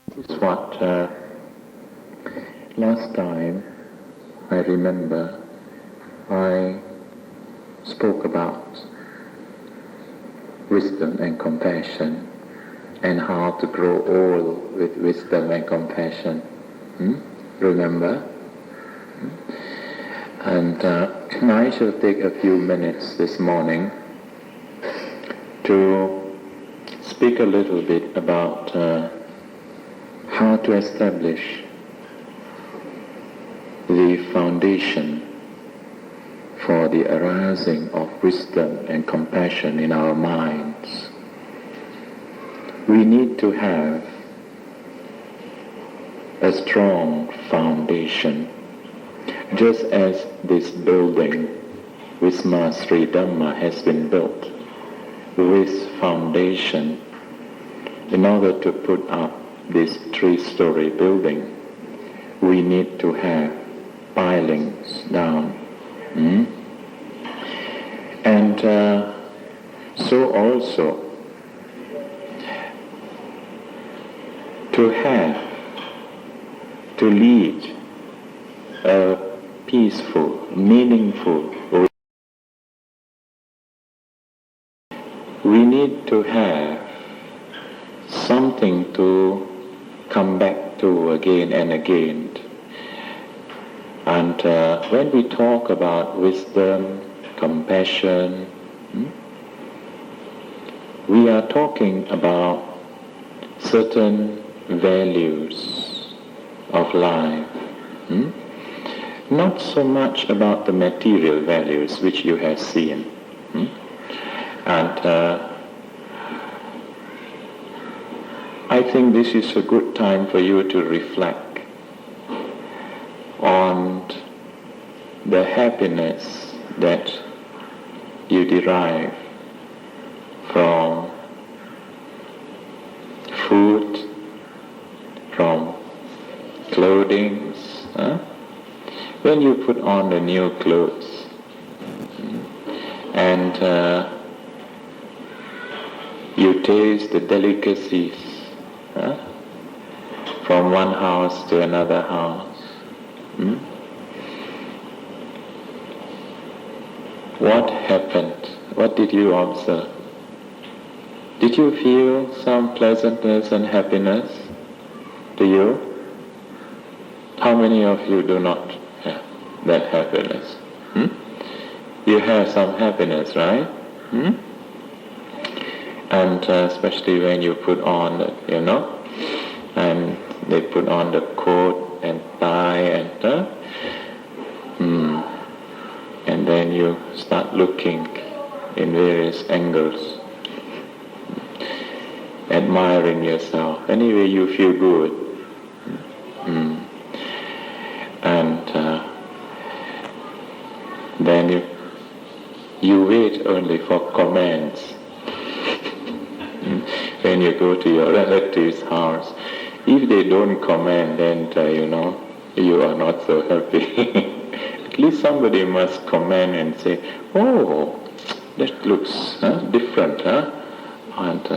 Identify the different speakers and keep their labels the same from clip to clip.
Speaker 1: This is what last time I remember I spoke about wisdom and compassion and how to grow old with wisdom and compassion. Remember? And I shall take a few minutes this morning to speak a little bit about how to establish the foundation for the arising of wisdom and compassion in our minds. We need to have a strong foundation, just as this building, Wisma Sri Dhamma, has been built with foundation. In order to put up this 3-story building, we need to have pilings down. And so also, to lead a peaceful, meaningful, we need to have something to come back to again and again. And when we talk about wisdom, compassion, we are talking about certain values of life. Not so much about the material values which you have seen. And I think this is a good time for you to reflect on the happiness that you derive from food, from clothing. When you put on the new clothes and you taste the delicacies from one house to another house. What happened? What did you observe? Did you feel some pleasantness and happiness? Do you? How many of you do not have that happiness? You have some happiness, right? And especially when you put on the, and they put on the coat and tie and then you start looking in various angles, admiring yourself. Anyway, you feel good. And then you wait only for comments. When you go to your relative's house, if they don't comment, then you are not so happy. At least somebody must comment and say, "Oh, that looks different, And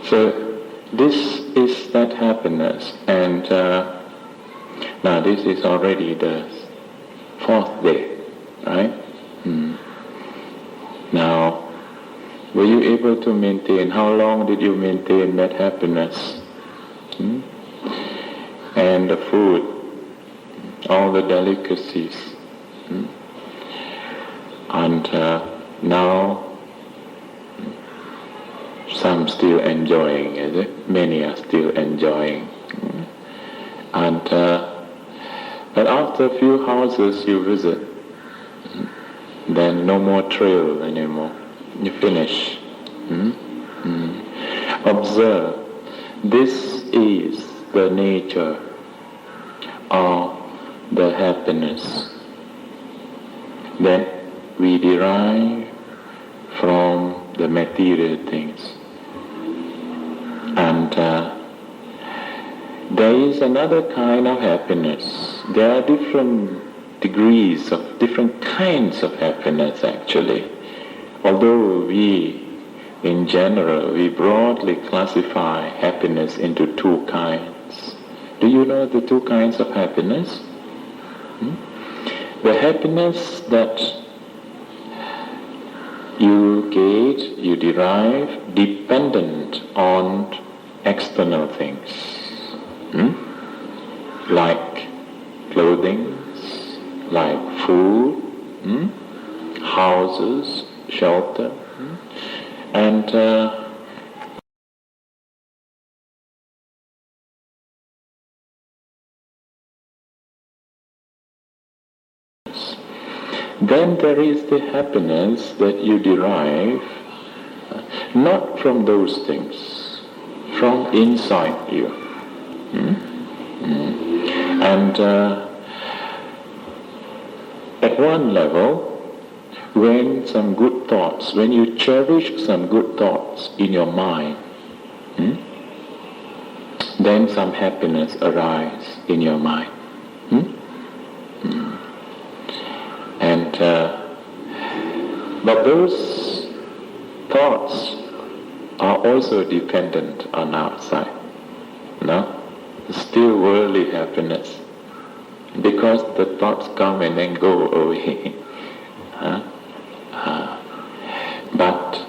Speaker 1: so this is that happiness, and now this is already the 4th day, right? Now, were you able to maintain? How long did you maintain that happiness? And the food, all the delicacies. And now, some still enjoying, is it? Many are still enjoying. And but after a few houses you visit, then no more thrill anymore. You finish. Observe. This is the nature of the happiness that we derive from the material things. And there is another kind of happiness. There are different degrees of different kinds of happiness actually. Although we in general, we broadly classify happiness into two kinds. Do you know the two kinds of happiness? The happiness that you get, you derive, dependent on external things, like clothing, like food, houses, shelter, and then there is the happiness that you derive not from those things, from inside you. And at one level, when some good thoughts, when you cherish some good thoughts in your mind, then some happiness arises in your mind. And but those thoughts are also dependent on outside. No? Still worldly happiness. Because the thoughts come and then go away. But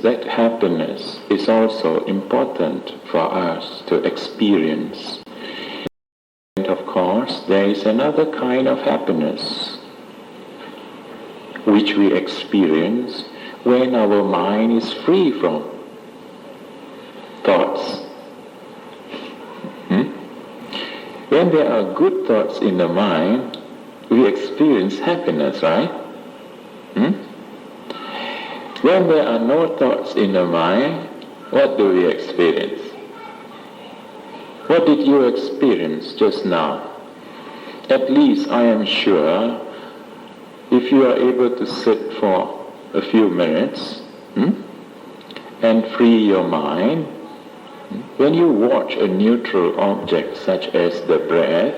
Speaker 1: that happiness is also important for us to experience. And of course, there is another kind of happiness which we experience when our mind is free from thoughts. When there are good thoughts in the mind, we experience happiness, right? When there are no thoughts in the mind, what do we experience? What did you experience just now? At least I am sure if you are able to sit for a few minutes and free your mind, when you watch a neutral object such as the breath,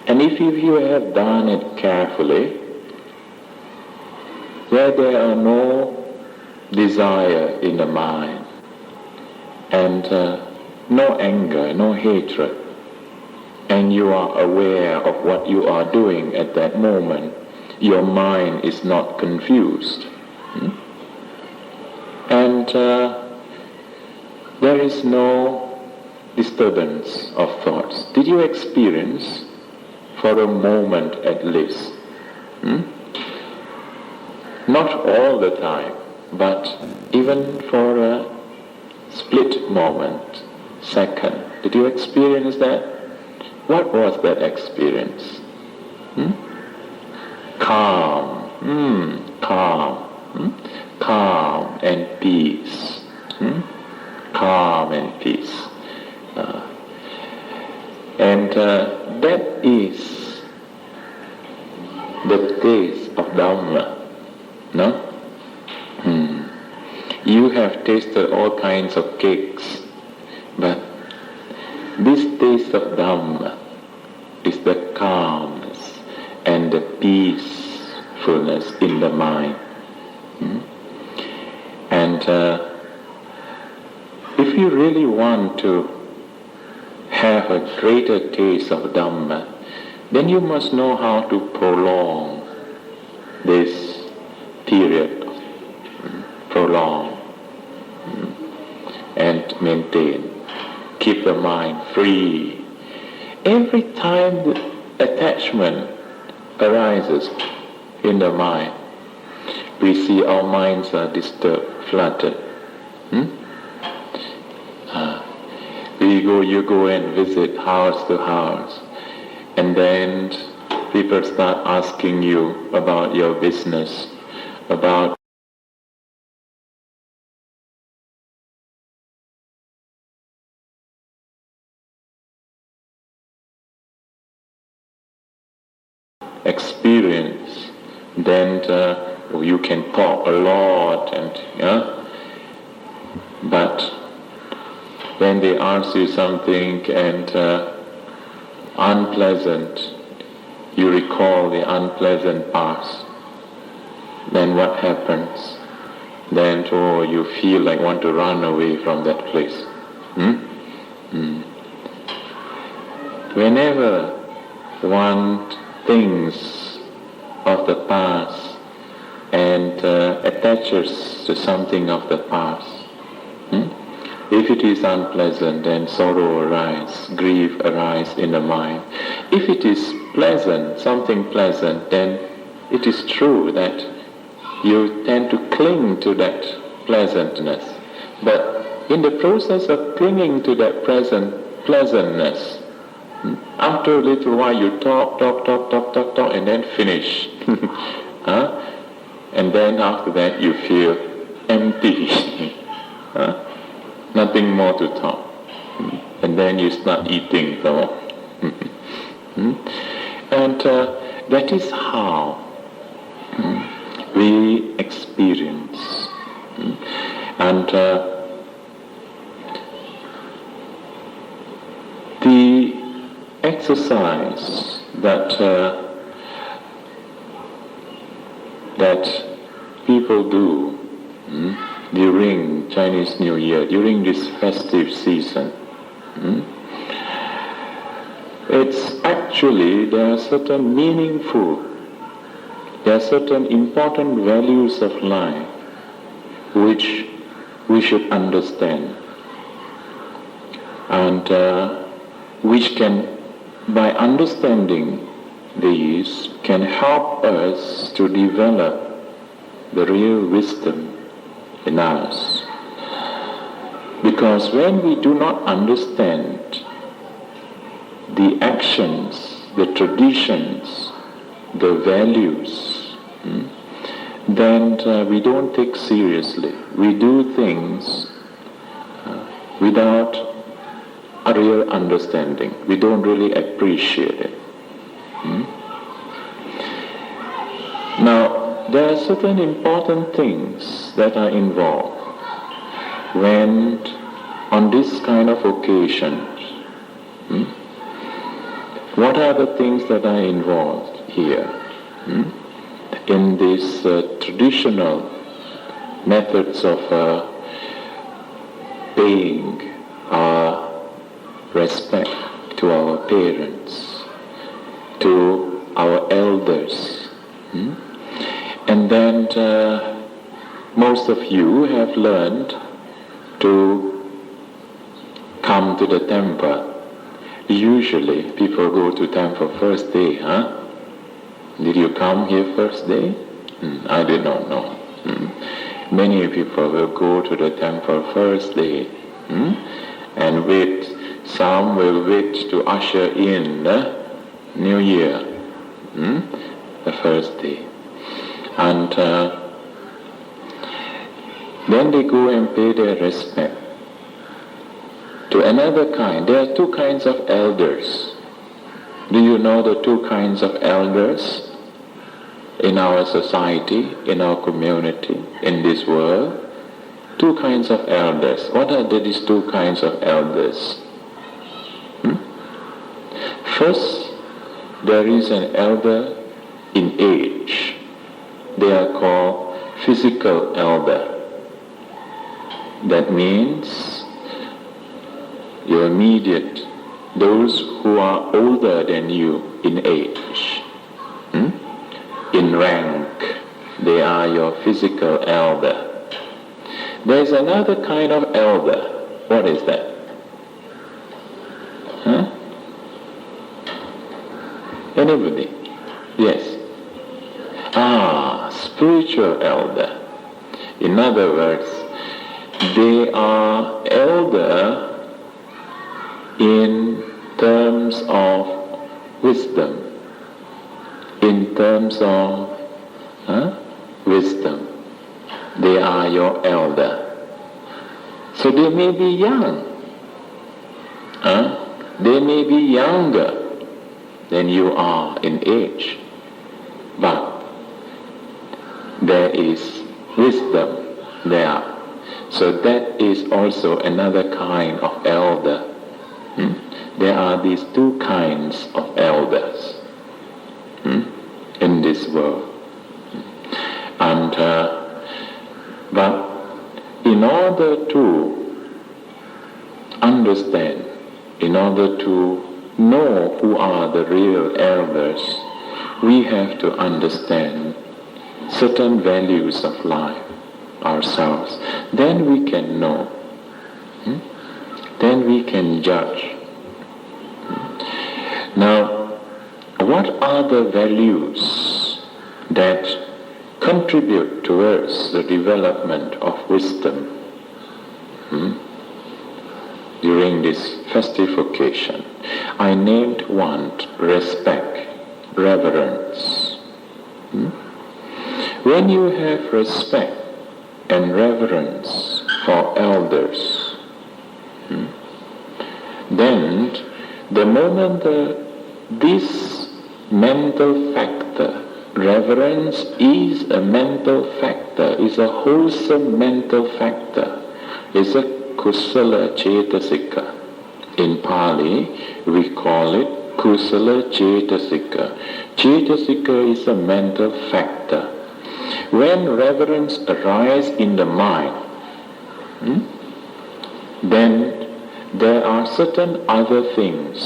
Speaker 1: and if you have done it carefully, where there are no desire in the mind, and no anger, no hatred, and you are aware of what you are doing at that moment, your mind is not confused. And there is no disturbance of thoughts. Did you experience, for a moment at least, not all the time, but even for a split moment, second, did you experience that? What was that experience? Calm, calm and peace. Calm and peace. And that is the taste of Dhamma. No? You have tasted all kinds of cakes, but this taste of Dhamma is the calmness and the peacefulness in the mind. And if you really want to have a greater taste of Dhamma, then you must know how to prolong this period, and maintain, keep the mind free. Every time the attachment arises in the mind, we see our minds are disturbed, fluttered. You go and visit house to house, and then people start asking you about your business, about experience. Then you can talk a lot, but when they ask you something and unpleasant, you recall the unpleasant past, then what happens? Then you feel like want to run away from that place. Whenever one thinks of the past and attaches to something of the past, if it is unpleasant, then sorrow arises, grief arises in the mind. If it is pleasant, something pleasant, then it is true that you tend to cling to that pleasantness. But in the process of clinging to that pleasantness, after a little while you talk, and then finish. And then after that you feel empty. Nothing more to talk. And then you start eating some more. And that is how we experience. And the exercise that people do during Chinese New Year, during this festive season, it's actually, there are certain important values of life which we should understand, and which can, by understanding these, can help us to develop the real wisdom in us. Because when we do not understand the actions, the traditions, the values, then we don't take seriously. We do things without a real understanding. We don't really appreciate it. Now, there are certain important things that are involved when on this kind of occasions. What are the things that are involved here in these traditional methods of paying our respect to our parents, to our elders? And then most of you have learned to come to the temple. Usually people go to temple first day, Did you come here first day? I did not know. Many people will go to the temple first day, and wait. Some will wait to usher in the New Year, the first day. And then they go and pay their respect to another kind. There are two kinds of elders. Do you know the two kinds of elders in our society, in our community, in this world? Two kinds of elders. What are these two kinds of elders? First, there is an elder in age. They are called physical elder. That means your immediate, those who are older than you in age, in rank, they are your physical elder. There is another kind of elder. What is that? Anybody? Yes. Spiritual elder. In other words, they are elder in terms of wisdom. In terms of wisdom. They are your elder. So they may be young. They may be younger than you are in age. But there is wisdom there. So that is also another kind of elder. There are these two kinds of elders in this world. And but in order to understand, in order to know who are the real elders, we have to understand certain values of life ourselves. Then we can know. Then we can judge. Now, what are the values that contribute towards the development of wisdom during this festive occasion? I named one: respect, reverence. When you have respect and reverence for elders, then the moment this mental factor, reverence is a mental factor, is a wholesome mental factor, is a kusala cetasika. In Pali, we call it kusala cetasika. Cetasika is a mental factor. When reverence arises in the mind, then there are certain other things,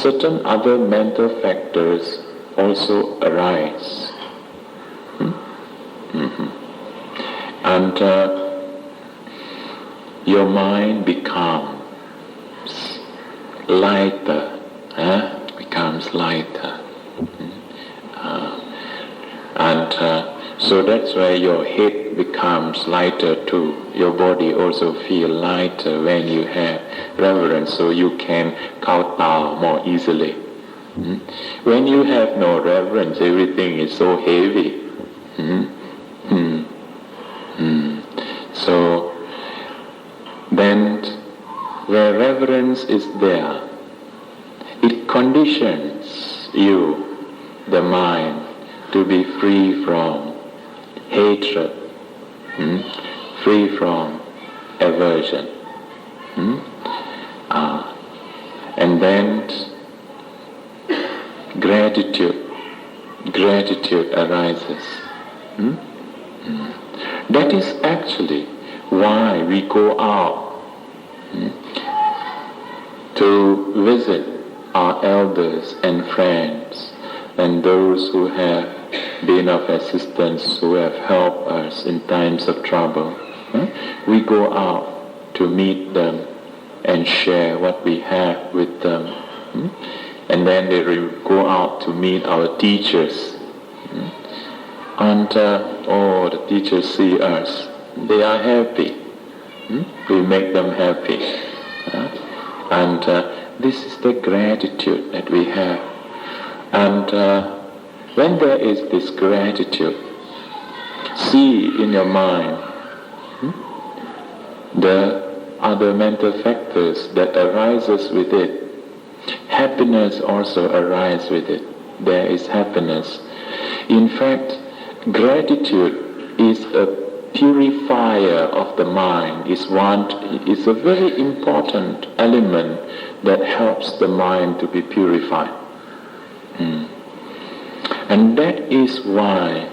Speaker 1: certain other mental factors also arise. And your mind becomes lighter, becomes lighter. So that's why your head becomes lighter too. Your body also feels lighter when you have reverence, so you can kowtow more easily. When you have no reverence, everything is so heavy. So then, where reverence is there, it conditions you, the mind, to be free from hatred, free from aversion. And then gratitude arises. That is actually why we go out to visit our elders and friends and those who have been of assistance, who have helped us in times of trouble. We go out to meet them and share what we have with them. And then they go out to meet our teachers. And the teachers see us. They are happy. We make them happy. And this is the gratitude that we have. And when there is this gratitude, see in your mind the other mental factors that arises with it. Happiness also arises with it. There is happiness. In fact, gratitude is a purifier of the mind. Is a very important element that helps the mind to be purified. And that is why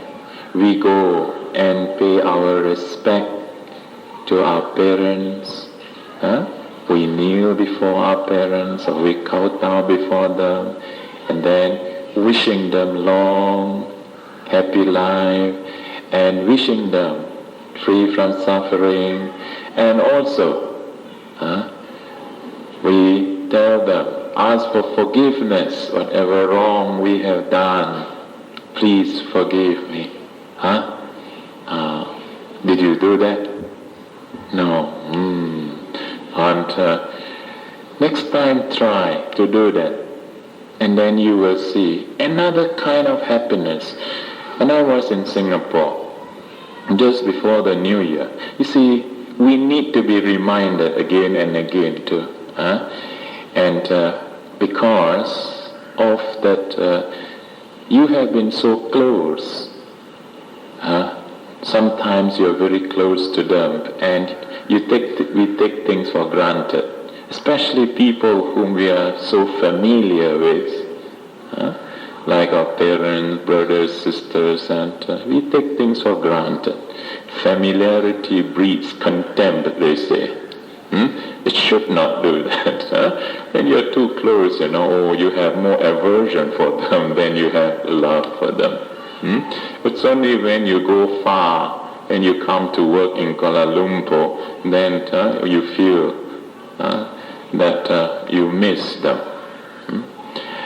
Speaker 1: we go and pay our respect to our parents. We kneel before our parents, or we kowtow before them, and then wishing them long, happy life, and wishing them free from suffering. And also, we tell them, ask for forgiveness, whatever wrong we have done. Please forgive me. Did you do that? No. And next time try to do that. And then you will see another kind of happiness. When I was in Singapore, just before the New Year, you see, we need to be reminded again and again too. And because of that, you have been so close. Sometimes you're very close to them, and we take things for granted, especially people whom we are so familiar with. like our parents, brothers, sisters, and we take things for granted. Familiarity breeds contempt, they say. It should not do that. When you're too close, you have more aversion for them than you have love for them. It's only when you go far and you come to work in Kuala Lumpur, then you feel that you miss them.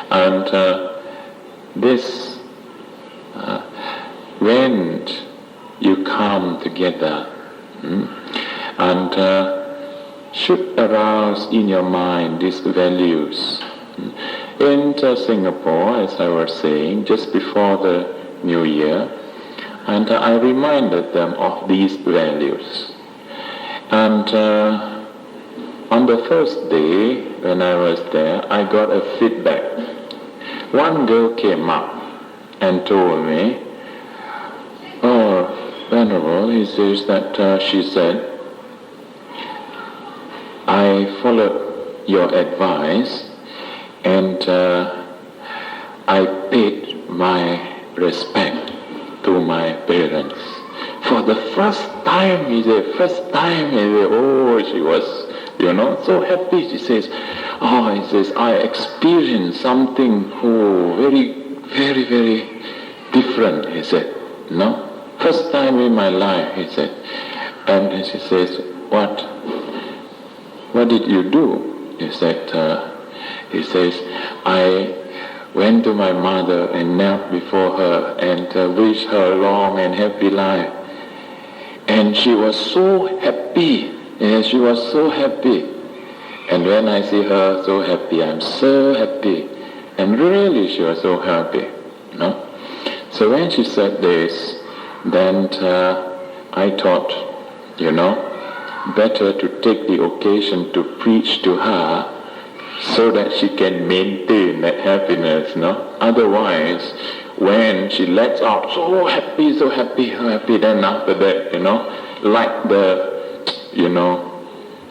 Speaker 1: And this, when you come together, and should arouse in your mind these values. In Singapore, as I was saying, just before the New Year, and I reminded them of these values. And on the first day, when I was there, I got a feedback. One girl came up and told me, "Oh, Venerable," he says that she said, "I followed your advice and I paid my respect to my parents. For the first time," he said, oh, she was, so happy. She says, he says, "I experienced something, very, very, very different," he said, "First time in my life," he said. And she says, What did you do?" He said, "I went to my mother and knelt before her and wished her a long and happy life. And she was so happy. Yes, she was so happy. And when I see her so happy, I'm so happy." And really she was so happy. So when she said this, then I thought, better to take the occasion to preach to her so that she can maintain that happiness, Otherwise, when she lets out so happy, then after that, like the,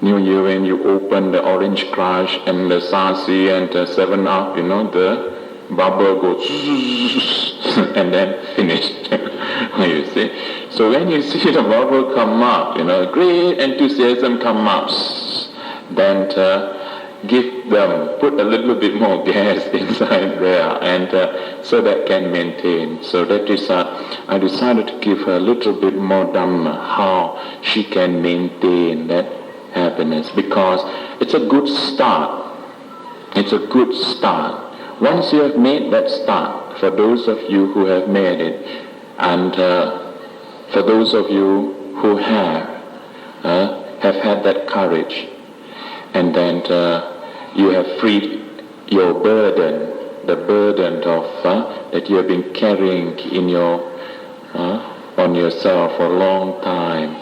Speaker 1: New Year when you open the Orange Crush and the Sarsi and the 7-Up, the bubble goes and then finished. You see? So when you see the bubble come up, great enthusiasm come up, then put a little bit more gas inside there, and so that can maintain. So that is, I decided to give her a little bit more Dhamma, how she can maintain that happiness, because it's a good start. It's a good start. Once you have made that start, for those of you who have made it, and for those of you who have had that courage, and then you have freed your burden, the burden of that you have been carrying in on yourself for a long time,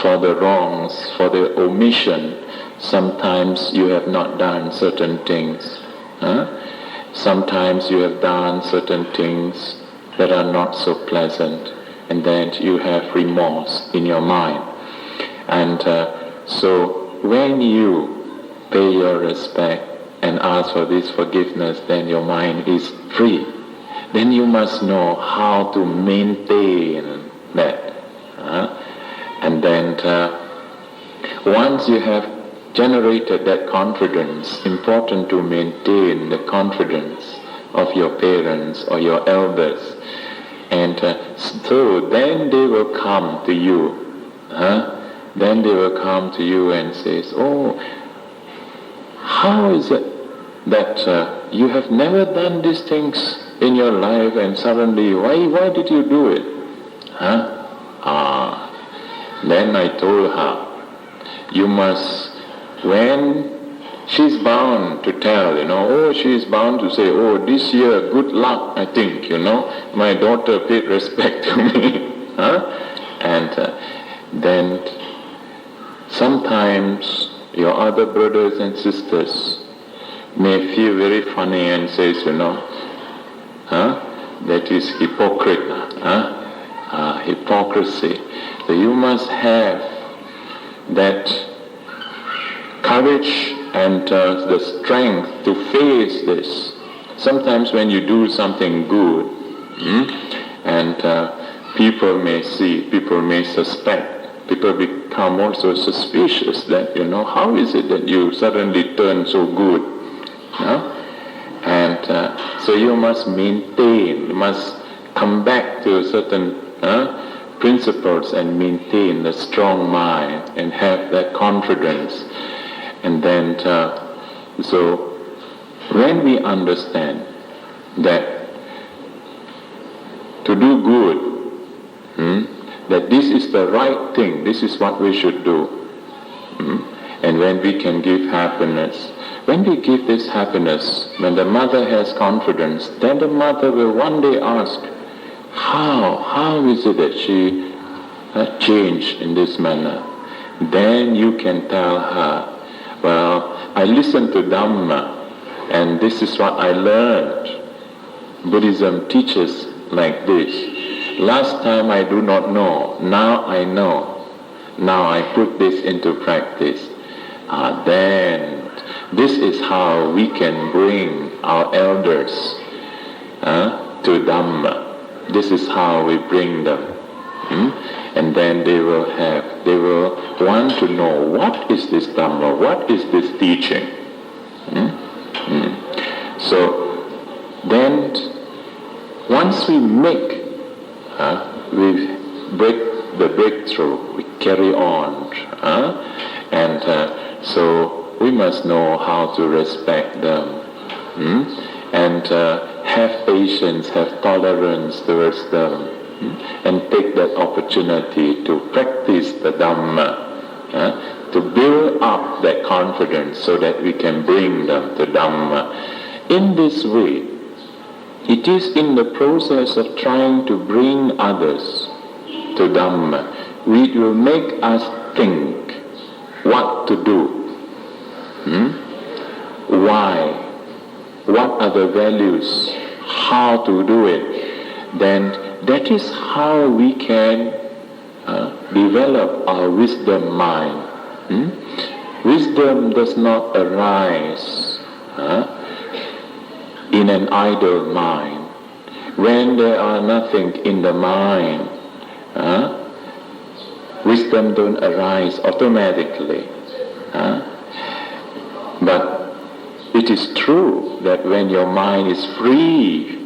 Speaker 1: for the wrongs, for the omission. Sometimes you have not done certain things. Sometimes you have done certain things that are not so pleasant, and then you have remorse in your mind. And so when you pay your respect and ask for this forgiveness, then your mind is free. Then you must know how to maintain that. And then once you have generated that confidence, important to maintain the confidence of your parents or your elders. And so then they will come to you. Then they will come to you and say, "Oh, how is it that you have never done these things in your life, and suddenly, why did you do it?" Then I told her, you must, when she's bound to tell, she's bound to say, "Oh, this year, good luck, I think, my daughter paid respect to me." And then sometimes your other brothers and sisters may feel very funny and says, that is hypocrite, hypocrisy. So you must have that courage and the strength to face this. Sometimes when you do something good, and people may see, people may suspect, people become also suspicious that, how is it that you suddenly turn so good? And so you must maintain, you must come back to certain principles and maintain a strong mind and have that confidence. And then, so when we understand that to do good, that this is the right thing, this is what we should do, and when we can give happiness, when we give this happiness, when the mother has confidence, then the mother will one day ask, how is it that she changed in this manner? Then you can tell her, well, I listened to Dhamma, and this is what I learned. Buddhism teaches like this. Last time I do not know, now I know. Now I put this into practice. Then this is how we can bring our elders to Dhamma. This is how we bring them. And then they will want to know, what is this Dhamma? What is this teaching? So then once we make, we break the breakthrough, we carry on. And so we must know how to respect them. And have patience, have tolerance towards them, and take that opportunity to practice the Dhamma, to build up that confidence so that we can bring them to Dhamma. In this way, it is in the process of trying to bring others to Dhamma, which will make us think what to do, why, what are the values, how to do it. Then that is how we can develop our wisdom mind. Wisdom does not arise in an idle mind. When there are nothing in the mind, wisdom don't arise automatically. But it is true that when your mind is free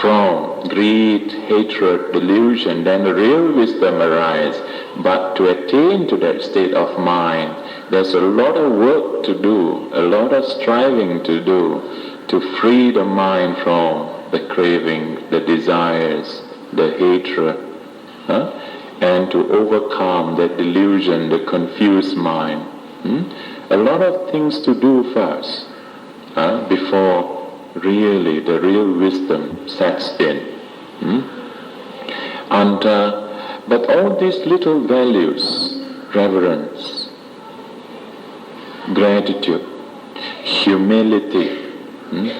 Speaker 1: from greed, hatred, delusion, then the real wisdom arises. But to attain to that state of mind, there's a lot of work to do, a lot of striving to do, to free the mind from the craving, the desires, the hatred, and to overcome that delusion, the confused mind. A lot of things to do first, before really the real wisdom sets in. And but all these little values, reverence, gratitude, humility.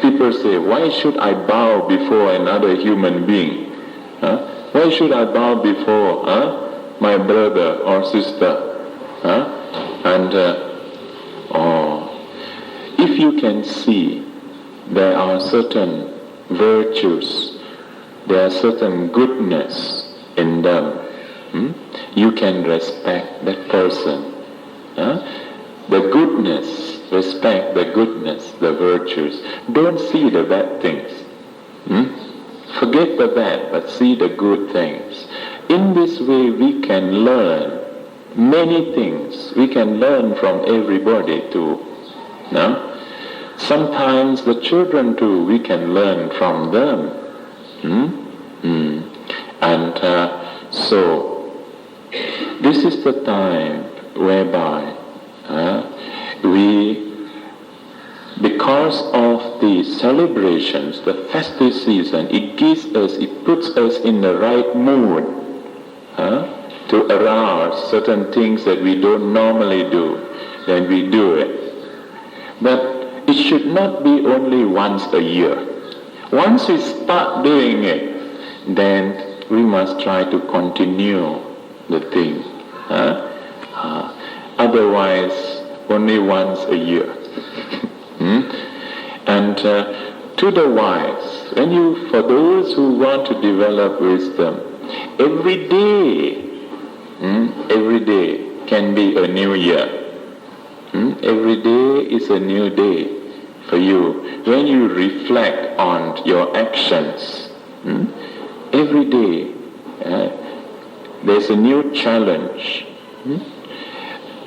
Speaker 1: People say, why should I bow before another human being? Why should I bow before my brother or sister? And if you can see there are certain virtues, there are certain goodness in them, you can respect that person. The goodness, respect the goodness, the virtues. Don't see the bad things. Forget the bad, but see the good things. In this way we can learn many things. We can learn from everybody too. Sometimes the children too, we can learn from them. And so this is the time whereby we, because of the celebrations, the festive season, it puts us in the right mood to arouse certain things that we don't normally do, then we do it. But it should not be only once a year. Once we start doing it, then we must try to continue the thing. Otherwise, only once a year. And To the wise, for those who want to develop wisdom, every day can be a new year. Every day is a new day for you. When you reflect on your actions, every day there's a new challenge.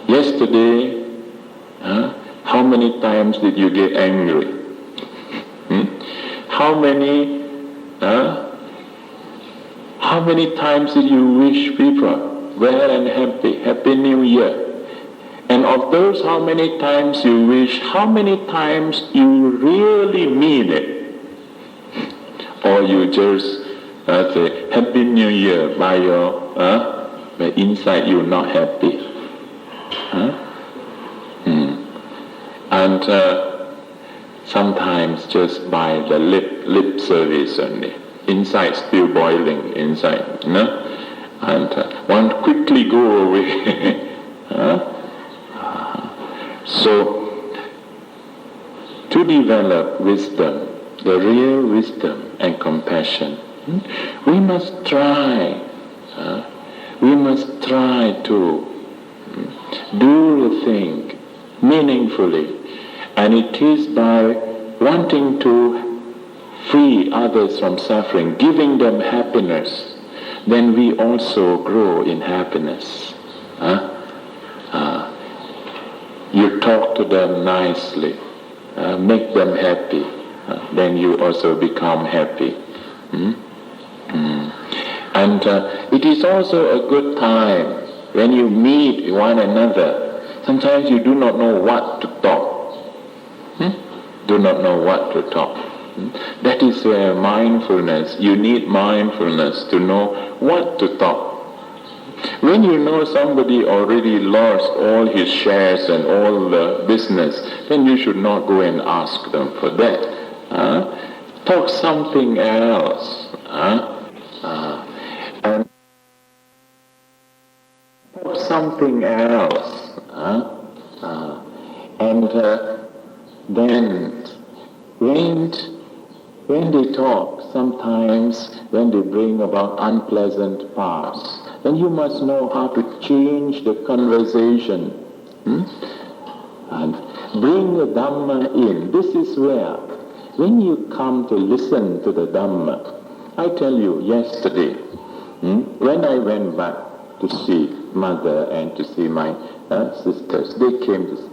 Speaker 1: Yesterday, how many times did you get angry? How many times did you wish people well and happy new year? And of those how many times you wish, how many times you really mean it? Or you just say happy new year by your but inside you're not happy. And sometimes just by the lip service only, inside still boiling inside, and want quickly go away. So to develop wisdom, the real wisdom and compassion, we must try to do the thing meaningfully. And it is by wanting to free others from suffering, giving them happiness, then we also grow in happiness. You talk to them nicely, make them happy, then you also become happy. And it is also a good time when you meet one another. Sometimes you do not know what to talk. Do not know what to talk. That is where mindfulness, you need mindfulness to know what to talk. When you know somebody already lost all his shares and all the business, then you should not go and ask them for that. Talk something else. And talk something else. Then when they talk, sometimes when they bring about unpleasant parts, then you must know how to change the conversation and bring the Dhamma in. This is where, when you come to listen to the Dhamma, I tell you yesterday, when I went back to see mother and to see my sisters, they came to see,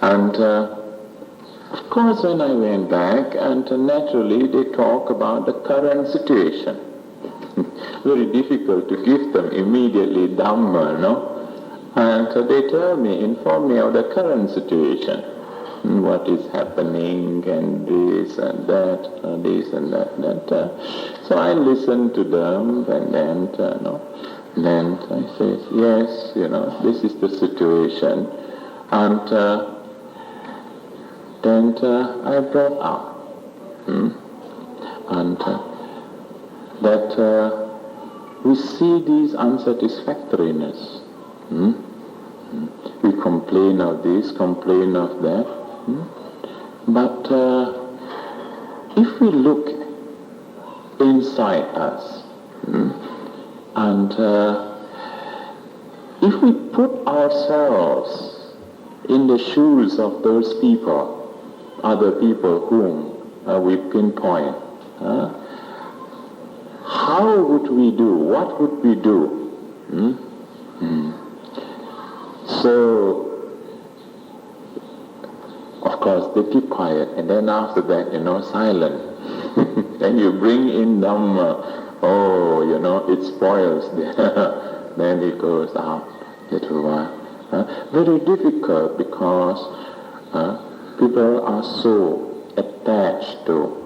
Speaker 1: and of course when I went back, and naturally they talk about the current situation. Very difficult to give them immediately Dhamma, no? And they tell me, inform me of the current situation, what is happening, and this and that, this and that. So I listen to them, and then I say, yes, this is the situation, and then I brought up, and that we see these unsatisfactoriness. We complain of this, complain of that. But if we look inside us, and if we put ourselves in the shoes of those people, other people whom we pinpoint, how would we do? What would we do? So, of course, they keep quiet, and then after that, silent. Then you bring in Dhamma, it spoils. Then it goes out a little while. Very difficult because people are so attached to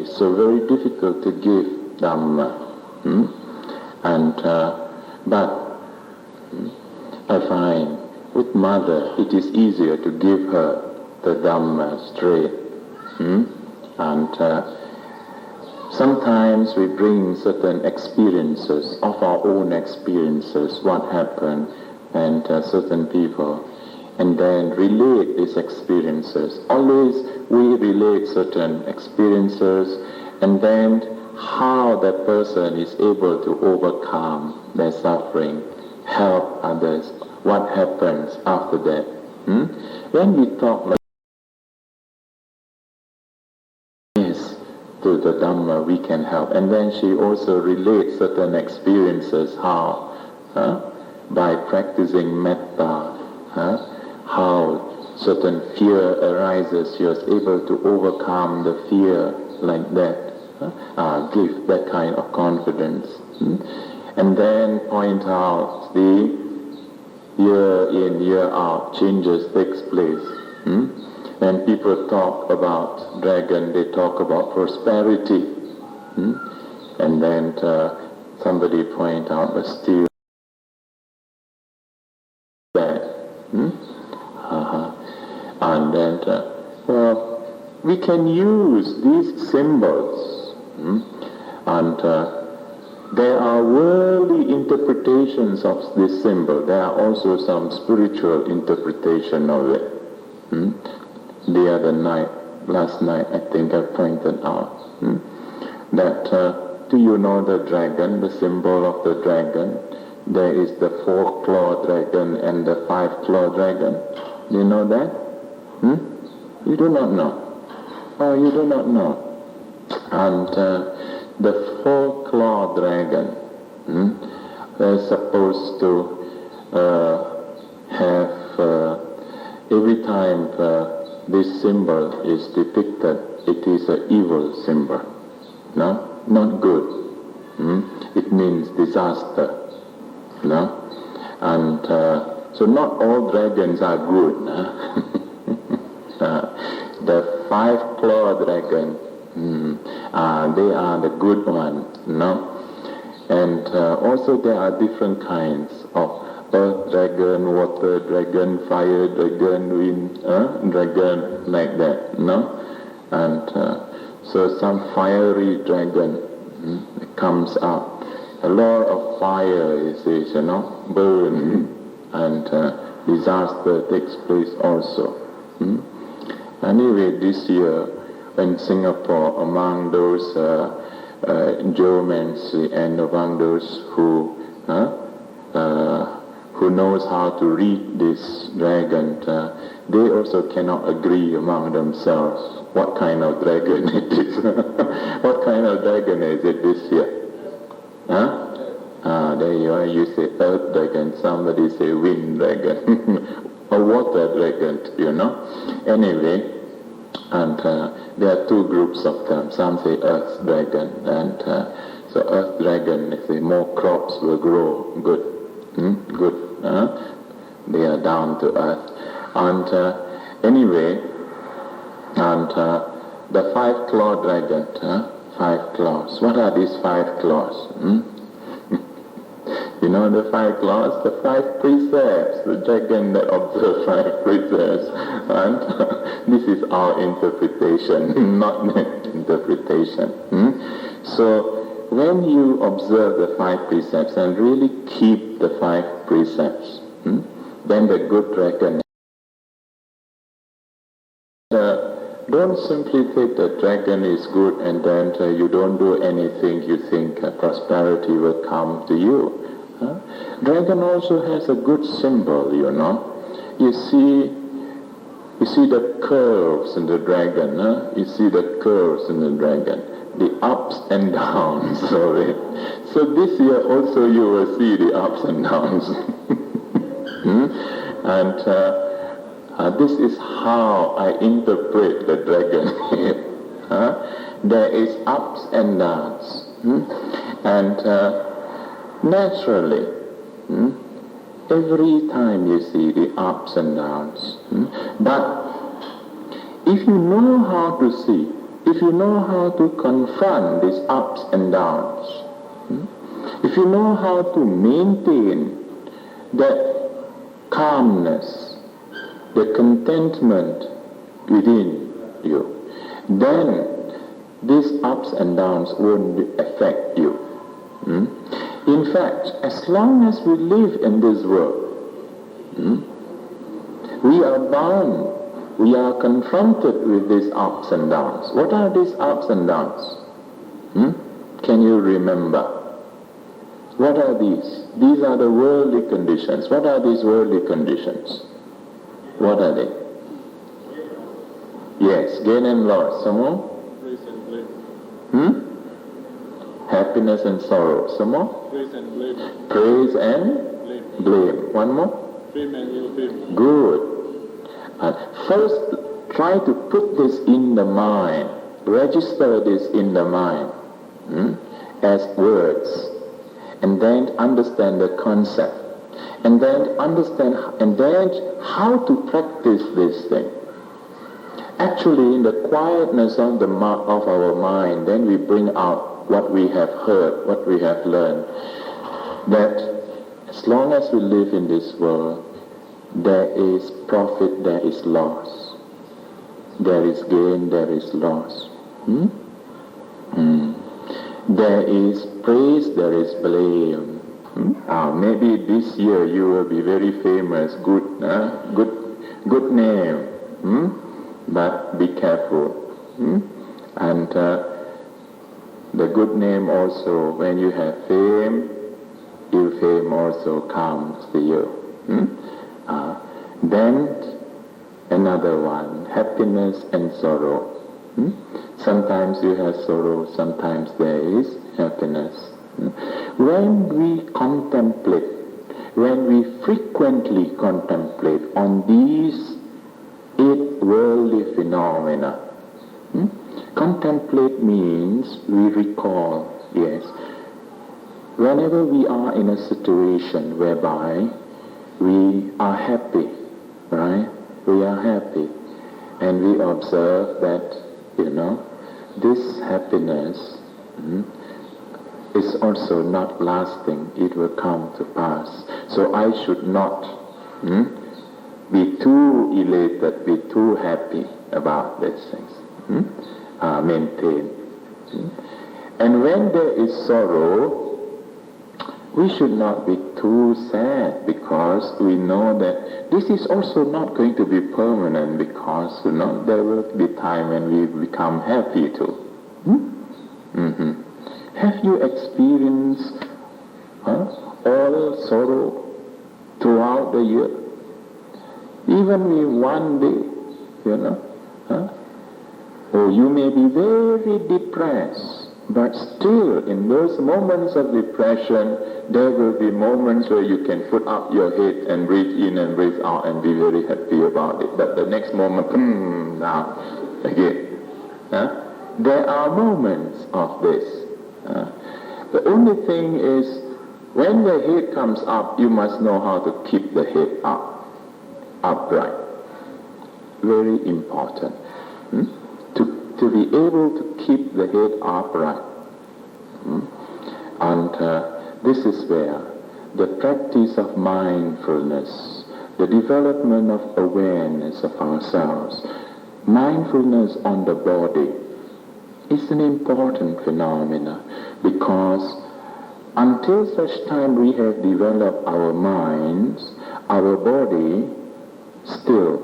Speaker 1: so very difficult to give Dhamma. But I find with mother it is easier to give her the Dhamma straight. And sometimes we bring certain experiences of our own experiences, what happened, and certain people. and then relate these experiences. Always we relate certain experiences, and then how that person is able to overcome their suffering, help others, what happens after that. When we talk like this to the Dhamma, we can help. And then she also relates certain experiences, how by practicing metta, how certain fear arises, she was able to overcome the fear like that, give that kind of confidence. And then point out the year in, year out changes takes place. When people talk about dragon, they talk about prosperity. And then somebody point out, but still that. And then, we can use these symbols, and there are worldly interpretations of this symbol. There are also some spiritual interpretation of it. The other night, last night, I think I pointed out that, do you know the dragon, the symbol of the dragon? There is the 4-clawed dragon and the 5-clawed dragon. Do you know that? You do not know. Oh, you do not know. And the 4-clawed dragon is supposed to have, every time this symbol is depicted, it is an evil symbol. No? Not good. It means disaster. No? And so not all dragons are good. The 5-clawed dragon, they are the good one. No? And also there are different kinds of earth dragon, water dragon, fire dragon, wind dragon, like that. No? And so some fiery dragon comes up. A lot of fire is, burn, and disaster takes place also. Anyway, this year in Singapore, among those geomancy and among those who knows how to read this dragon, they also cannot agree among themselves what kind of dragon it is. What kind of dragon is it this year? There you are, you say earth dragon, somebody say wind dragon, or water dragon, Anyway, and there are two groups of them. Some say earth dragon, and so earth dragon, they say more crops will grow, good, they are down to earth. And anyway, and the 5-clawed dragon, 5 claws. What are these 5 claws? You know the 5 claws? The 5 precepts. The dragon that observes 5 precepts. And this is our interpretation, not the interpretation. So when you observe the 5 precepts and really keep the 5 precepts, then the good dragon. Don't simply think that dragon is good and then you don't do anything, you think prosperity will come to you. Dragon also has a good symbol, You see the curves in the dragon, You see the curves in the dragon, the ups and downs of it. So this year also you will see the ups and downs. And this is how I interpret the dragon here. There is ups and downs. And naturally, every time you see the ups and downs. But if you know how to see, if you know how to confront these ups and downs, if you know how to maintain that calmness, the contentment within you, then these ups and downs won't affect you. In fact, as long as we live in this world, We are bound. We are confronted with these ups and downs. What are these ups and downs? Can you remember? What are these? These are the worldly conditions. What are these worldly conditions? What are they? Yes, gain and loss. Some more?
Speaker 2: Praise and blame.
Speaker 1: Happiness and sorrow. Some more?
Speaker 2: Praise and blame.
Speaker 1: Praise and blame. One more?
Speaker 2: Fame and ill fame.
Speaker 1: Good. First, try to put this in the mind. Register this in the mind as words. And then understand the concept. And then understand and then how to practice this thing. Actually, in the quietness of our mind, then we bring out what we have heard, what we have learned. That as long as we live in this world, there is profit, there is loss. There is gain, there is loss. There is praise, there is blame. Maybe this year you will be very famous, good name. But be careful. And the good name also, when you have fame, ill fame also comes to you. Then another one, happiness and sorrow. Sometimes you have sorrow, sometimes there is happiness. When we contemplate, when we frequently contemplate on these 8 worldly phenomena, contemplate means we recall, yes. Whenever we are in a situation whereby we are happy, right? We are happy. And we observe that, this happiness is also not lasting. It will come to pass. So I should not be too elated, be too happy about these things. Maintain. And when there is sorrow, we should not be too sad, because we know that this is also not going to be permanent, because there will be time when we become happy too. Have you experienced all sorrow throughout the year? Even in one day, Or you may be very depressed, but still in those moments of depression, there will be moments where you can put up your head and breathe in and breathe out and be very happy about it. But the next moment, now again. There are moments of this. The only thing is, when the head comes up, you must know how to keep the head upright. Very important. To be able to keep the head upright. And this is where the practice of mindfulness, the development of awareness of ourselves, mindfulness on the body, is an important phenomenon, because until such time we have developed our minds, our body still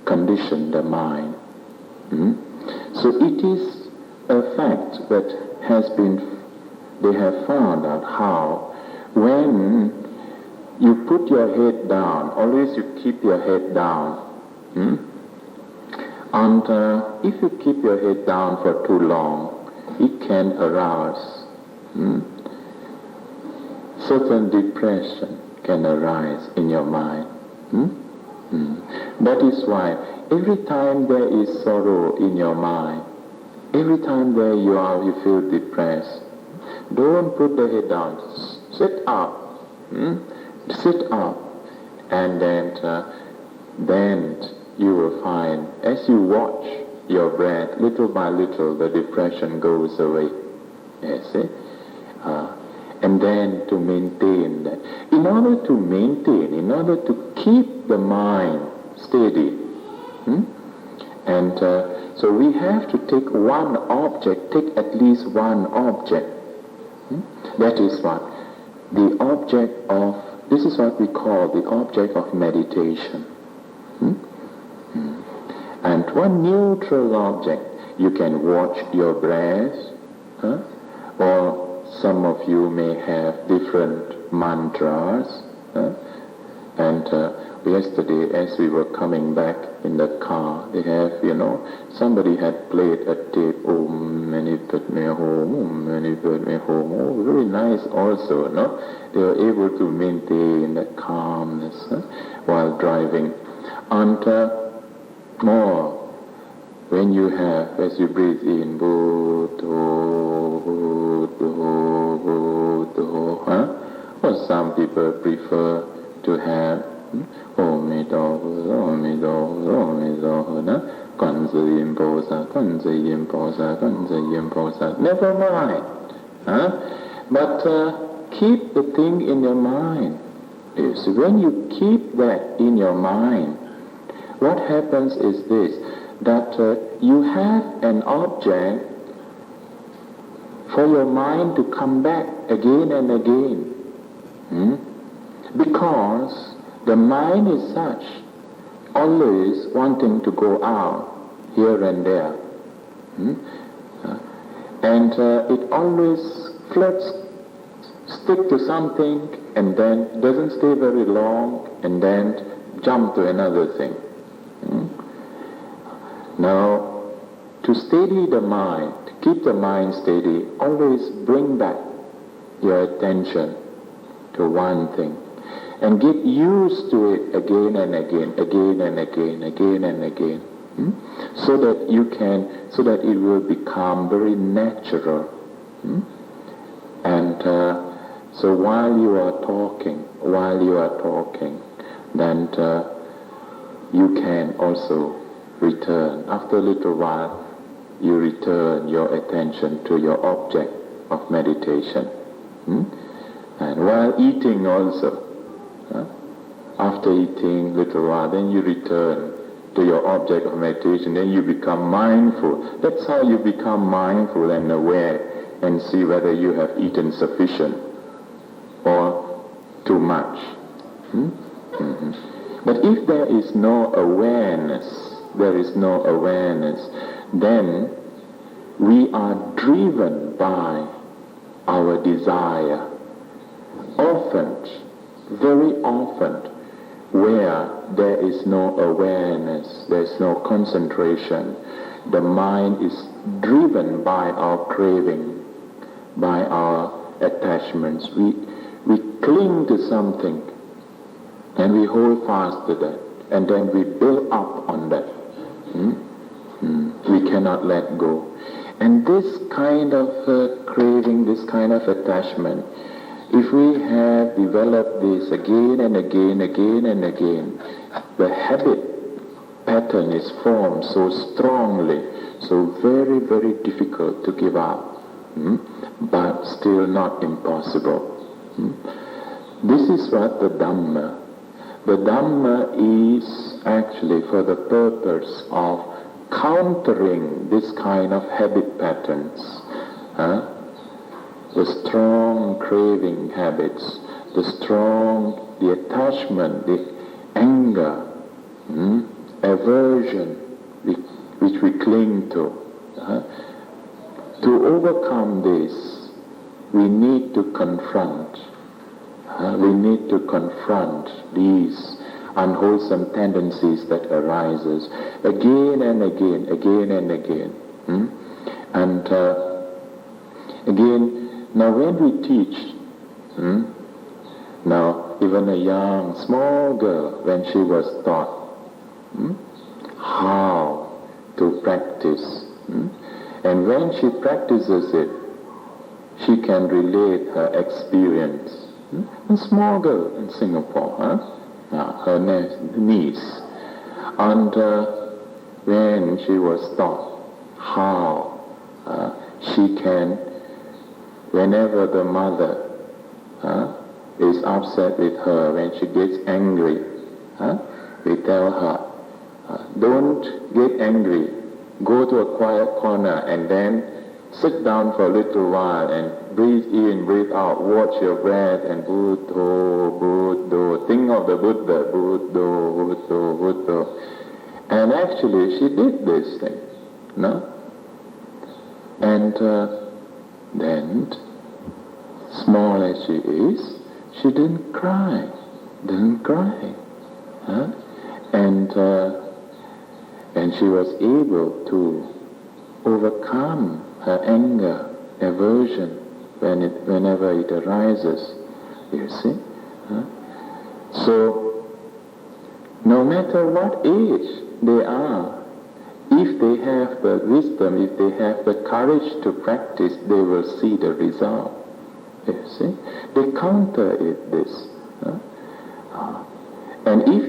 Speaker 1: condition the mind. So it is a fact that they have found out how when you put your head down, always you keep your head down. And if you keep your head down for too long, it can arouse. Certain depression can arise in your mind. That is why every time there is sorrow in your mind, every time there you feel depressed, don't put the head down. Sit up. Sit up. And then you will find, as you watch your breath, little by little the depression goes away. You see? And then to maintain that. In order to keep the mind steady, and so we have to take one object, take at least one object. That is what? This is what we call the object of meditation. One neutral object. You can watch your breath, or some of you may have different mantras. And yesterday, as we were coming back in the car, they have, somebody had played a tape, Om Mani Padme Hum, Om Mani Padme Hum. Oh, very nice also, no? They were able to maintain that calmness while driving. And more, when you have, as you breathe in, Bhutto, Bhutto, Bhutto, or some people prefer to have Om Mido, Om Mido, Om Mido, Kanza Yimposa, Kanza Yimposa, Kanza Yimposa. Never mind. But keep the thing in your mind. Yes. When you keep that in your mind, what happens is this, that you have an object for your mind to come back again and again. Because the mind is such, always wanting to go out here and there. And it always flirts, stick to something, and then doesn't stay very long, and then jump to another thing. Now, to steady the mind, to keep the mind steady, always bring back your attention to one thing, and get used to it again and again, again and again, again and again, so that it will become very natural. And so while you are talking, then you can also return. After a little while, you return your attention to your object of meditation. And while eating also, after eating a little while, then you return to your object of meditation, then you become mindful. That's how you become mindful and aware and see whether you have eaten sufficient or too much. But if there is no awareness, then we are driven by our desire. Often, very often, where there is no awareness, there is no concentration, the mind is driven by our craving, by our attachments. We cling to something and we hold fast to that, and then we build up on that. We cannot let go. And this kind of craving, this kind of attachment, if we have developed this again and again, the habit pattern is formed so strongly, so very, very difficult to give up, but still not impossible. This is what the Dhamma is actually for the purpose of countering this kind of habit patterns, the strong craving habits, the attachment, the anger, aversion which we cling to. To overcome this, we need to confront. These unwholesome tendencies that arises again and again. And again, now when we teach, now even a young, small girl, when she was taught how to practice, and when she practices it, she can relate her experience. A small girl in Singapore, her niece, and when she was taught how she can, whenever the mother is upset with her, when she gets angry, we tell her, don't get angry, go to a quiet corner and then sit down for a little while and breathe in, breathe out, watch your breath and Buddho, think of the Buddha, Buddho. And actually she did this thing, no? And then, small as she is, she didn't cry. Huh? And she was able to overcome her anger, aversion, whenever it arises. You see? Huh? So, no matter what age they are, if they have the wisdom, if they have the courage to practice, they will see the result. You see? They counter it, this. Huh? And if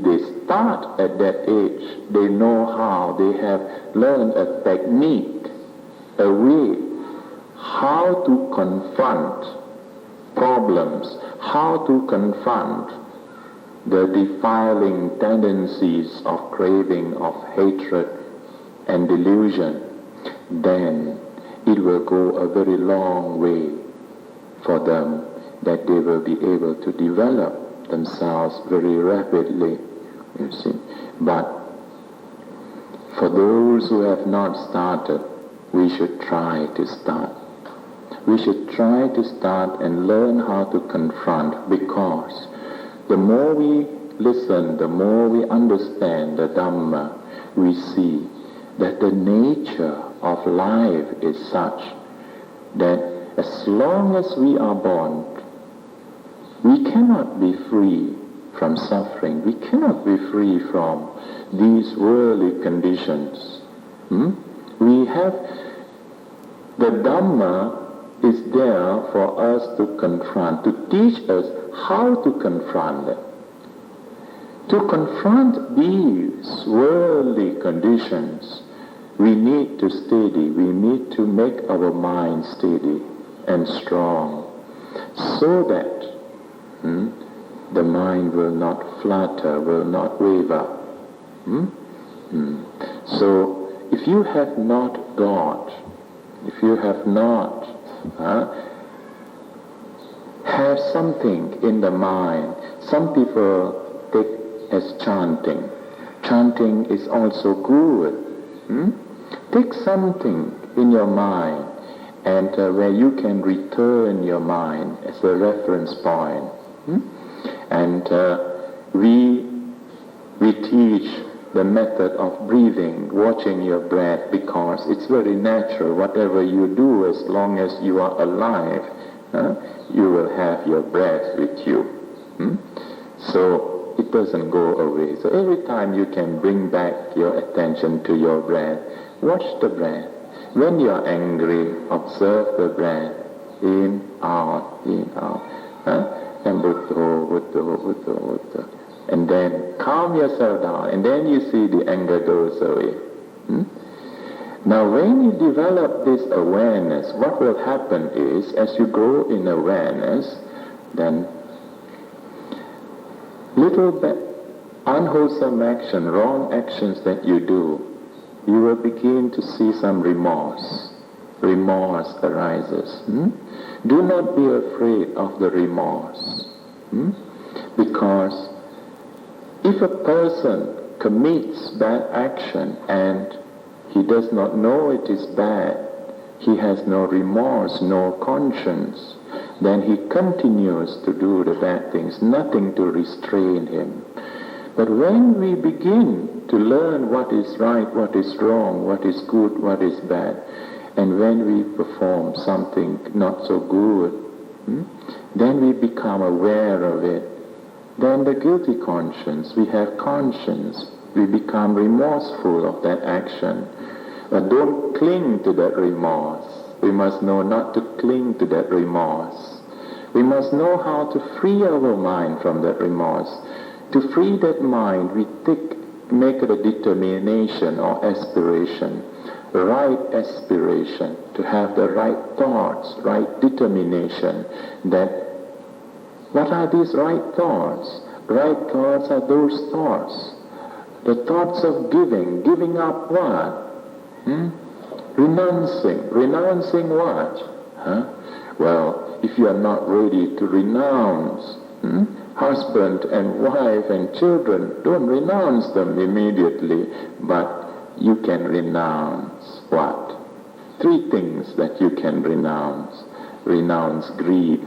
Speaker 1: they start at that age, they know how, they have learned a technique, a way, how to confront problems, how to confront the defiling tendencies of craving, of hatred and delusion, then it will go a very long way for them, that they will be able to develop themselves very rapidly, you see. But for those who have not started, we should try to start. We should try to start and learn how to confront, because the more we listen, the more we understand the Dhamma, we see that the nature of life is such that as long as we are born, we cannot be free from suffering. We cannot be free from these worldly conditions. We have, the Dhamma is there for us to confront, to teach us how to confront them. To confront these worldly conditions, we need to steady, we need to make our mind steady and strong, so that the mind will not flutter, will not waver. So, if you have not got, if you have not have something in the mind, some people take as chanting. Chanting is also good. Take something in your mind, and where you can return your mind as a reference point. And we teach the method of breathing, watching your breath, because it's very natural. Whatever you do, as long as you are alive, you will have your breath with you. So it doesn't go away. So every time you can bring back your attention to your breath, watch the breath. When you are angry, observe the breath. In, out, and Buddha. And then calm yourself down, and then you see the anger goes away. Now when you develop this awareness, what will happen is, as you grow in awareness, then little bit unwholesome action, wrong actions that you do, you will begin to see some remorse. Remorse arises. Do not be afraid of the remorse. Because if a person commits bad action and he does not know it is bad, he has no remorse, no conscience, then he continues to do the bad things, nothing to restrain him. But when we begin to learn what is right, what is wrong, what is good, what is bad, and when we perform something not so good, then we become aware of it. Then the guilty conscience, we have conscience, we become remorseful of that action. But don't cling to that remorse. We must know not to cling to that remorse. We must know how to free our mind from that remorse. To free that mind, we make it a determination or aspiration, right aspiration, to have the right thoughts, right determination. That what are these right thoughts? Right thoughts are those thoughts. The thoughts of giving up what? Renouncing what? Well, if you are not ready to renounce, husband and wife and children, don't renounce them immediately, but you can renounce what? 3 things that you can renounce. Renounce greed.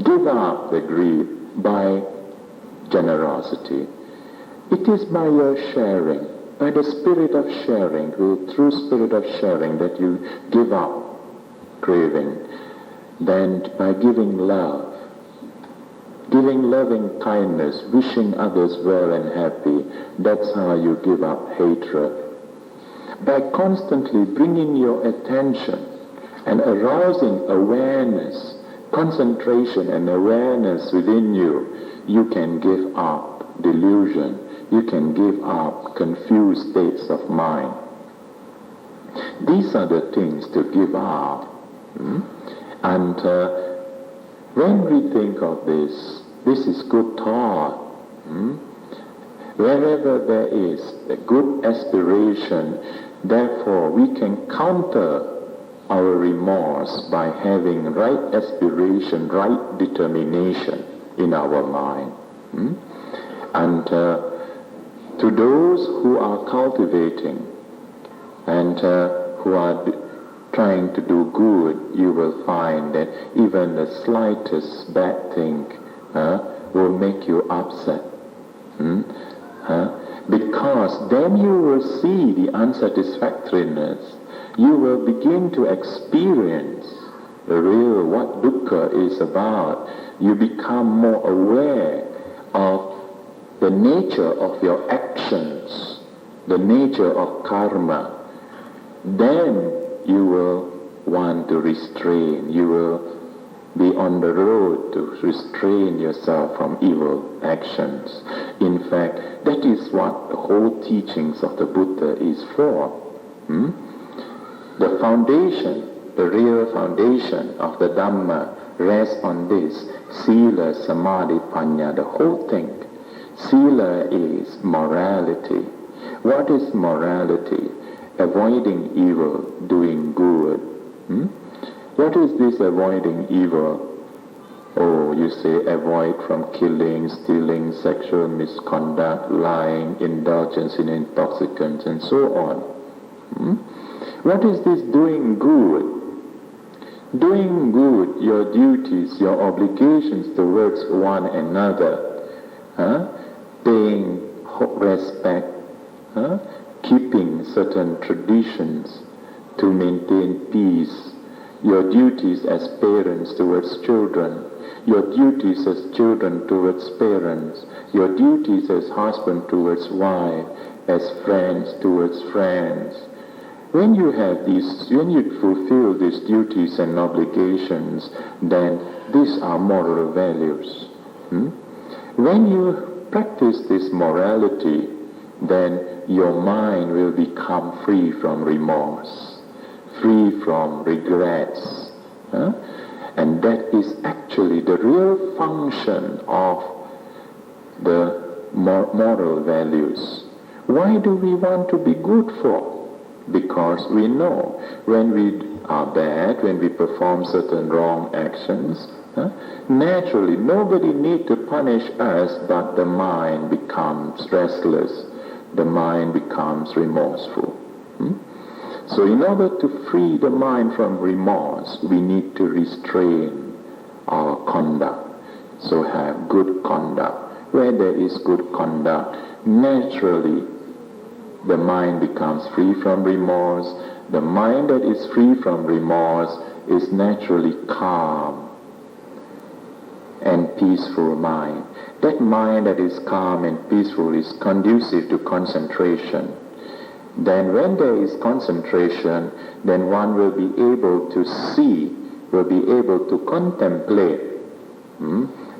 Speaker 1: Give up the greed by generosity. It is by your sharing, by the spirit of sharing, the true spirit of sharing, that you give up craving. Then by giving love, giving loving kindness, wishing others well and happy, that's how you give up hatred. By constantly bringing your attention and arousing awareness, concentration and awareness within you, you can give up delusion, you can give up confused states of mind. These are the things to give up. And when we think of this is good thought. Wherever there is a good aspiration, therefore we can counter our remorse by having right aspiration, right determination in our mind. And to those who are cultivating and who are trying to do good, you will find that even the slightest bad thing will make you upset. Because then you will see the unsatisfactoriness. You will begin to experience the real what dukkha is about. You become more aware of the nature of your actions, the nature of karma. Then you will want to restrain. You will be on the road to restrain yourself from evil actions. In fact, that is what the whole teachings of the Buddha is for. The foundation, the real foundation of the Dhamma rests on this: Sila, Samadhi, Panya, the whole thing. Sila is morality. What is morality? Avoiding evil, doing good. What is this avoiding evil? Oh, you say avoid from killing, stealing, sexual misconduct, lying, indulgence in intoxicants, and so on. What is this doing good? Doing good, your duties, your obligations towards one another, paying respect, keeping certain traditions to maintain peace, your duties as parents towards children, your duties as children towards parents, your duties as husband towards wife, as friends towards friends. When you have these, when you fulfill these duties and obligations, then these are moral values. When you practice this morality, then your mind will become free from remorse, free from regrets. And that is actually the real function of the moral values. Why do we want to be good for? Because we know when we are bad, when we perform certain wrong actions, naturally nobody needs to punish us, but the mind becomes restless, the mind becomes remorseful. So in order to free the mind from remorse, we need to restrain our conduct. So have good conduct. Where there is good conduct, naturally the mind becomes free from remorse. The mind that is free from remorse is naturally calm and peaceful mind. That mind that is calm and peaceful is conducive to concentration. Then when there is concentration, then one will be able to see, will be able to contemplate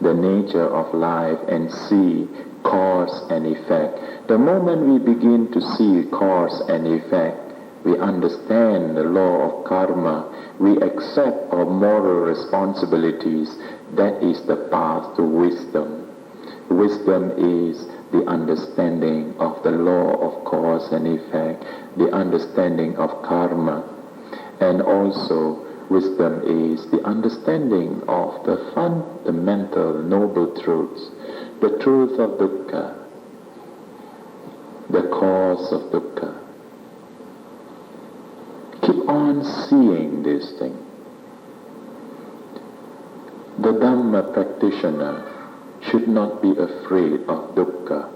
Speaker 1: the nature of life and see cause and effect. The moment we begin to see cause and effect, we understand the law of karma, we accept our moral responsibilities. That is the path to wisdom. Wisdom is the understanding of the law of cause and effect, the understanding of karma. And also, Wisdom is the understanding of the fundamental noble truths, the truth of dukkha, the cause of dukkha. Keep on seeing this thing. The Dhamma practitioner should not be afraid of dukkha,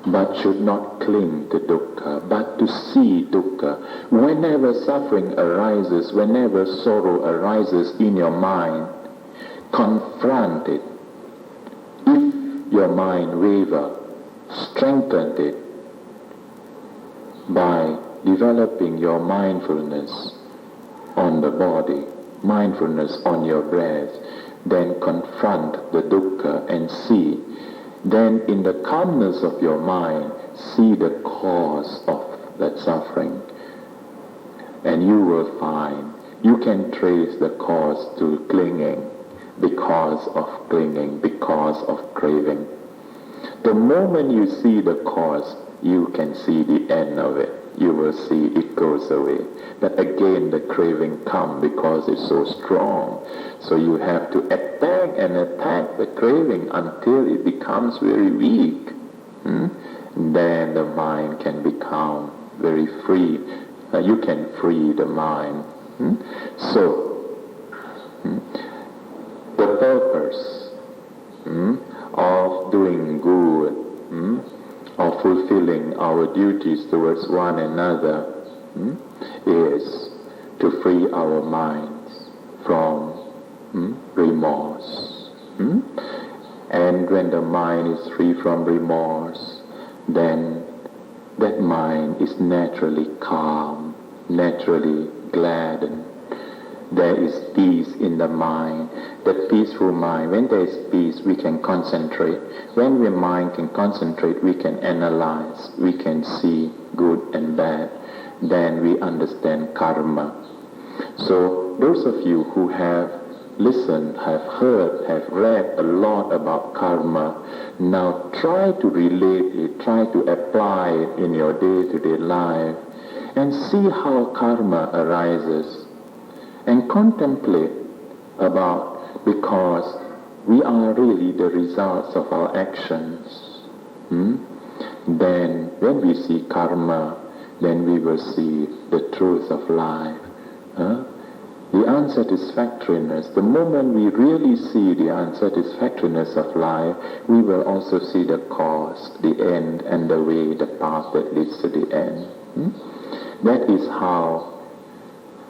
Speaker 1: but should not cling to dukkha, but to see dukkha. Whenever suffering arises, whenever sorrow arises in your mind, confront it. If your mind waver, strengthen it by developing your mindfulness on the body, mindfulness on your breath, then confront the dukkha and see. Then in the calmness of your mind, see the cause of that suffering. And you will find you can trace the cause to clinging, because of clinging, because of craving. The moment you see the cause, you can see the end of it. You will see it goes away. But again the craving comes because it's so strong. So you have to attack the craving until it becomes very weak. Then the mind can become very free. You can free the mind. So, the purpose of doing good, of fulfilling our duties towards one another, is to free our minds from remorse. And when the mind is free from remorse, then that mind is naturally calm, naturally gladdened. There is peace in the mind. That peaceful mind, when there is peace, we can concentrate. When the mind can concentrate, we can analyze, we can see good and bad. Then we understand karma. So those of you who have listened, have heard, have read a lot about karma, now try to relate it, try to apply it in your day-to-day life, and see how karma arises. And contemplate about, because we are really the results of our actions. Then when we see karma, then we will see the truth of life. The unsatisfactoriness, the moment we really see the unsatisfactoriness of life, we will also see the cause, the end, and the way, the path that leads to the end. That is how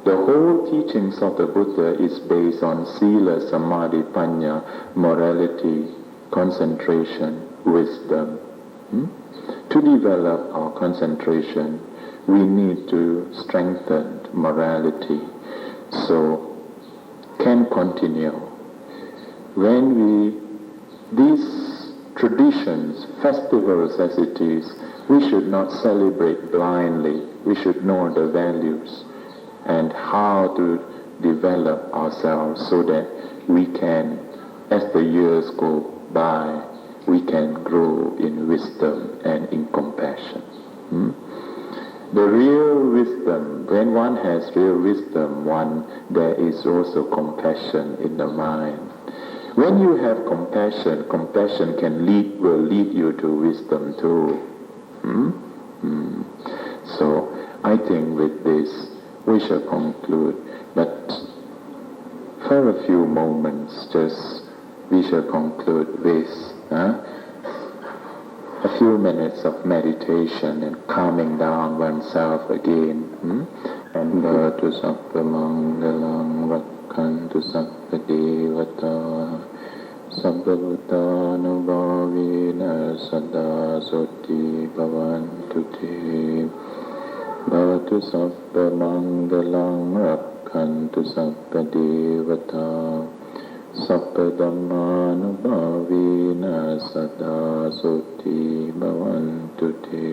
Speaker 1: the whole teachings of the Buddha is based on sila, samadhi, panya, morality, concentration, wisdom. To develop our concentration, we need to strengthen morality. So, can continue. When these traditions, festivals as it is, we should not celebrate blindly. We should know the values and how to develop ourselves so that we can, as the years go by, we can grow in wisdom and in compassion. The real wisdom, when one has real wisdom, there is also compassion in the mind. When you have compassion, compassion will lead you to wisdom too. So I think with this we shall conclude, but for a few moments we shall conclude with a few minutes of meditation and calming down oneself again. And tu sabba mangalam rakkantu sabba devata sabba bhutanubhavena sada soti bhavantu te bhavatu sabba mangalam rakkantu sabba devata sabba dhammanubhavena sada soti bhavantu te